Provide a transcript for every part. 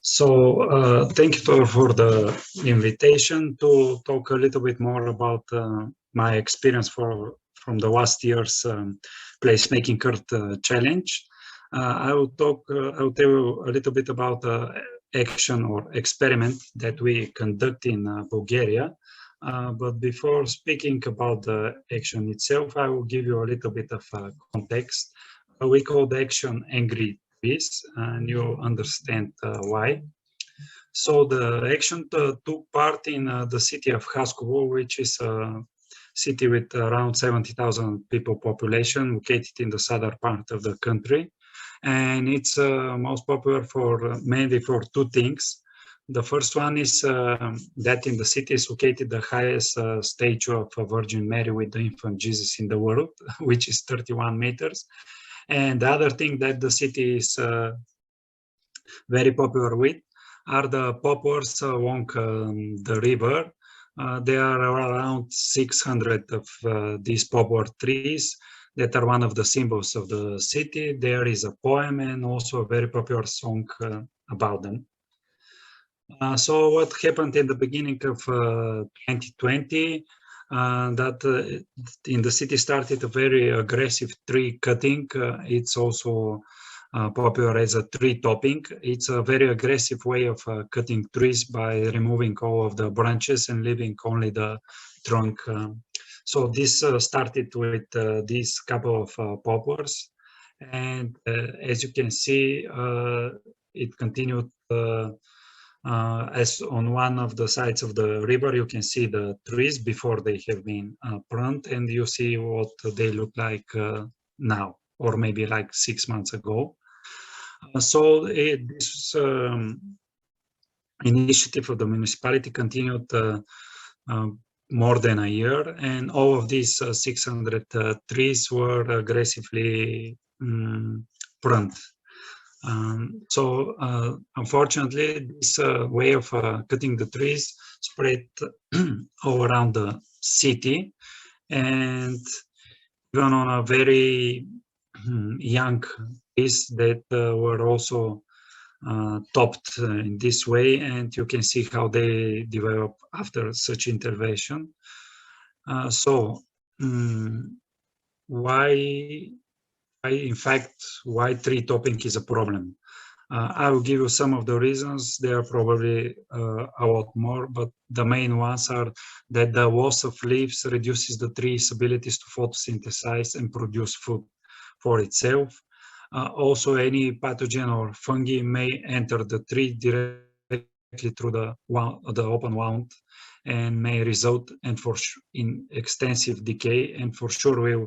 Thank you for the invitation to talk a little bit more about my experience from the last year's Placemaking Earth challenge. I will tell you a little bit about the action or experiment that we conduct in Bulgaria. But before speaking about the action itself, I will give you a little bit of context. We call the action Angry Trees, and you'll understand why. So the action took part in the city of Haskovo, which is a city with around 70,000 people population, located in the southern part of the country. And it's most popular mainly for two things. The first one is that in the city is located the highest statue of Virgin Mary with the infant Jesus in the world, which is 31 meters. And the other thing that the city is very popular with are the poplars along the river. There are around 600 of these poplar trees that are one of the symbols of the city. There is a poem and also a very popular song about them. So what happened in the beginning of 2020, that in the city started a very aggressive tree cutting. It's also popular as a tree topping. It's a very aggressive way of cutting trees by removing all of the branches and leaving only the trunk. So this started with these couple of poplars, and as you can see, it continued as on one of the sides of the river, you can see the trees before they have been pruned, and you see what they look like now, or maybe like 6 months ago. So this initiative of the municipality continued more than a year, and all of these 600 trees were aggressively pruned. Unfortunately, this way of cutting the trees spread all around the city, and even on a very young trees that were also topped in this way, and you can see how they develop after such intervention. Why tree topping is a problem? I will give you some of the reasons. There are probably a lot more, but the main ones are that the loss of leaves reduces the tree's abilities to photosynthesize and produce food for itself. Also, any pathogen or fungi may enter the tree directly through the open wound and may result in extensive decay, and for sure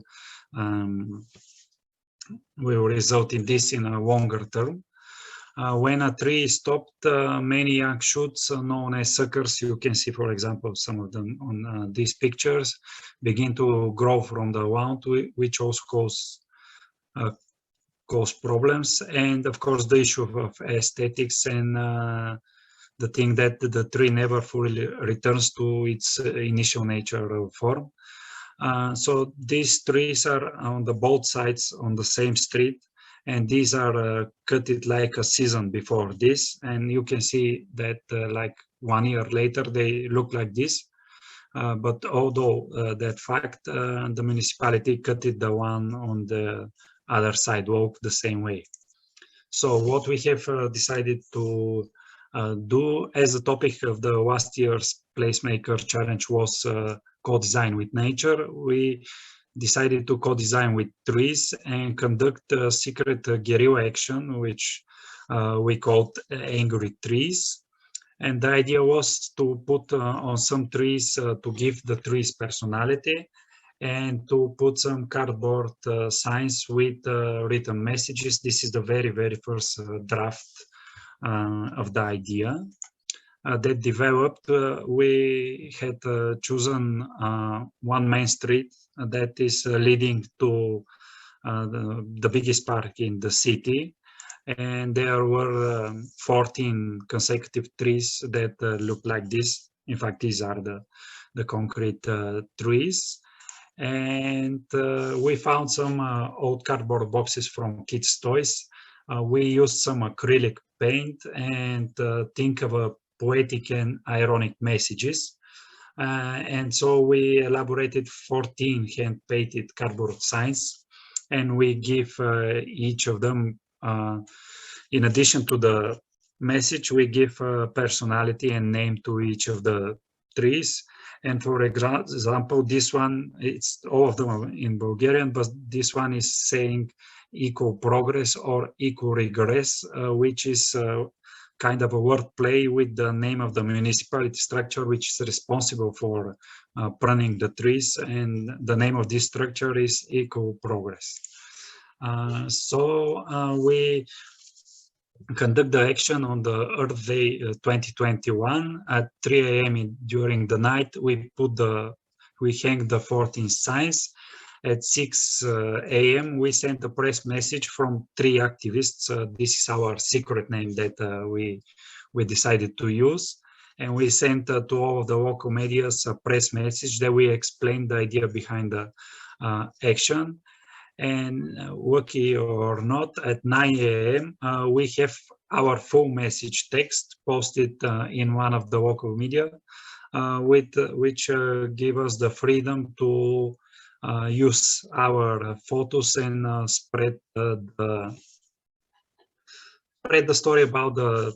will result in this in a longer term. When a tree is stopped, many young shoots known as suckers, you can see, for example, some of them on these pictures, begin to grow from the wound, which also cause problems. And of course, the issue of aesthetics and the thing that the tree never fully returns to its initial nature form. So these trees are on both sides on the same street, and these are cut like a season before this, and you can see that like 1 year later they look like this. But although that fact, the municipality cut the one on the other sidewalk the same way. So what we have decided to do as a topic of the last year's Placemaker Challenge was co-design with nature. We decided to co-design with trees and conduct a secret guerrilla action, which we called Angry Trees. And the idea was to put on some trees to give the trees personality, and to put some cardboard signs with written messages. This is the very, very first draft of the idea that developed. We had chosen one main street that is leading to the biggest park in the city, and there were 14 consecutive trees that look like this. In fact, these are the concrete trees. And we found some old cardboard boxes from kids' toys. We used some acrylic paint and think of a poetic and ironic messages. And so we elaborated 14 hand-painted cardboard signs, and we give each of them, in addition to the message, we give personality and name to each of the trees. And for example, this one, it's all of them in Bulgarian, but this one is saying eco progress or eco regress, which is kind of a word play with the name of the municipality structure, which is responsible for pruning the trees. And the name of this structure is eco progress. So we conduct the action on the Earth Day 2021 at 3 a.m. during the night. We hang the 14 signs. At 6 a.m. we sent a press message from 3 activists. This is our secret name that we decided to use. And we sent to all of the local media a press message that we explained the idea behind the action. And lucky or not, at 9 a.m. We have our full message text posted in one of the local media, which give us the freedom to use our photos and spread the story about the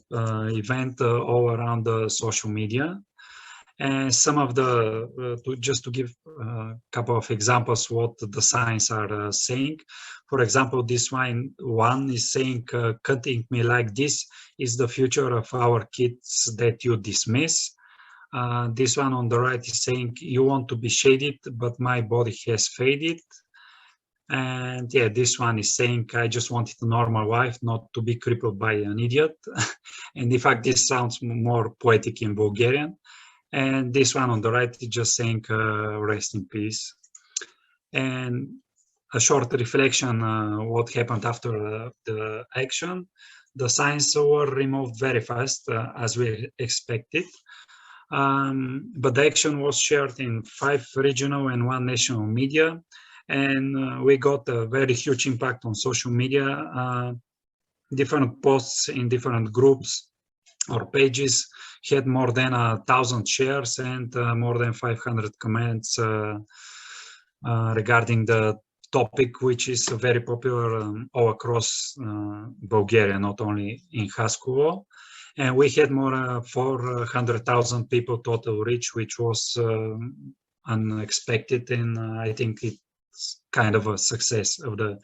event all around the social media. And some of the, just to give a couple of examples what the signs are saying. For example, this one is saying, cutting me like this is the future of our kids that you dismiss. This one on the right is saying, you want to be shaded, but my body has faded. And yeah, this one is saying, I just wanted a normal life, not to be crippled by an idiot. And in fact, this sounds more poetic in Bulgarian. And this one on the right is just saying, rest in peace. And a short reflection, what happened after the action. The signs were removed very fast, as we expected. But the action was shared in 5 regional and 1 national media. And we got a very huge impact on social media. Different posts in different groups or pages had more than 1,000 shares and more than 500 comments regarding the topic, which is very popular all across Bulgaria, not only in Haskovo. And we had more 400,000 people total reach, which was unexpected, and I think it's kind of a success of the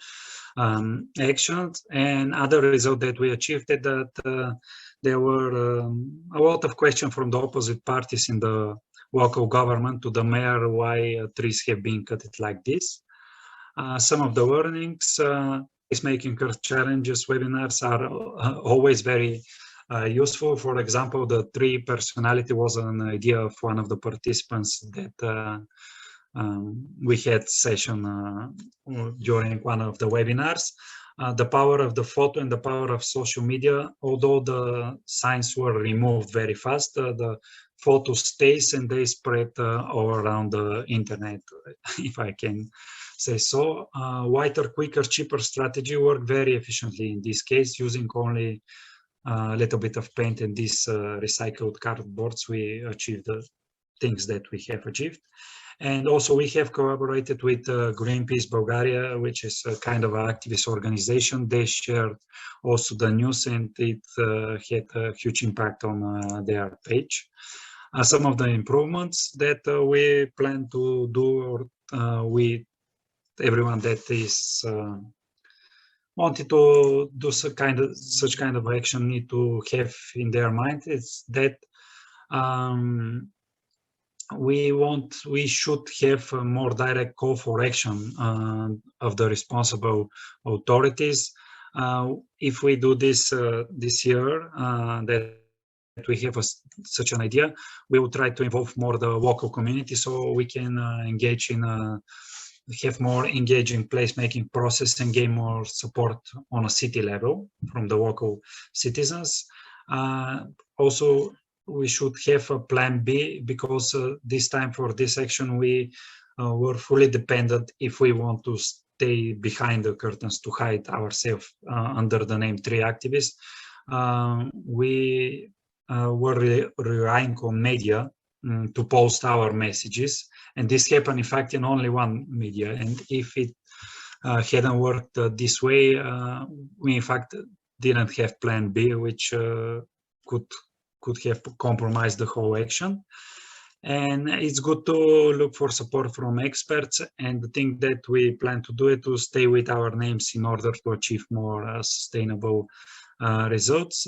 actions. And other result that we achieved is that there were a lot of questions from the opposite parties in the local government to the mayor why trees have been cut like this. Some of the learnings, Placemaking Earth challenges webinars are always very useful. For example, the tree personality was an idea of one of the participants that we had session during one of the webinars. The power of the photo and the power of social media, although the signs were removed very fast, the photo stays and they spread all around the internet, if I can say so. Whiter, quicker, cheaper strategy worked very efficiently in this case, using only a little bit of paint and these recycled cardboards. We achieved the things that we have achieved. And also we have collaborated with Greenpeace Bulgaria, which is a kind of an activist organization. They shared also the news, and it had a huge impact on their page. Some of the improvements that we plan to do with everyone that is wanted to do such kind of action need to have in their mind is that we should have a more direct call for action of the responsible authorities. If we do this this year, that we have such an idea, we will try to involve more the local community so we can engage in have more engaging placemaking process and gain more support on a city level from the local citizens. Also, we should have a plan B, because this time for this action we were fully dependent if we want to stay behind the curtains to hide ourselves under the name Tree Activists. we were relying on media to post our messages, and this happened in fact in only one media. And if it hadn't worked this way, we in fact didn't have plan B, which could have compromised the whole action. And it's good to look for support from experts, and the thing that we plan to do is to stay with our names in order to achieve more sustainable results.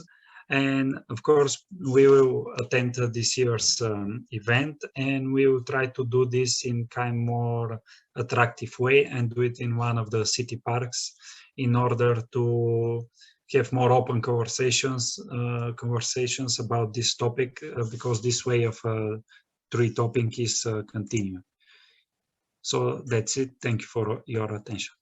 And of course, we will attend this year's event, and we will try to do this in kind of more attractive way and do it in one of the city parks in order to have more open conversations about this topic, because this way of tree topping is continuing. So that's it. Thank you for your attention.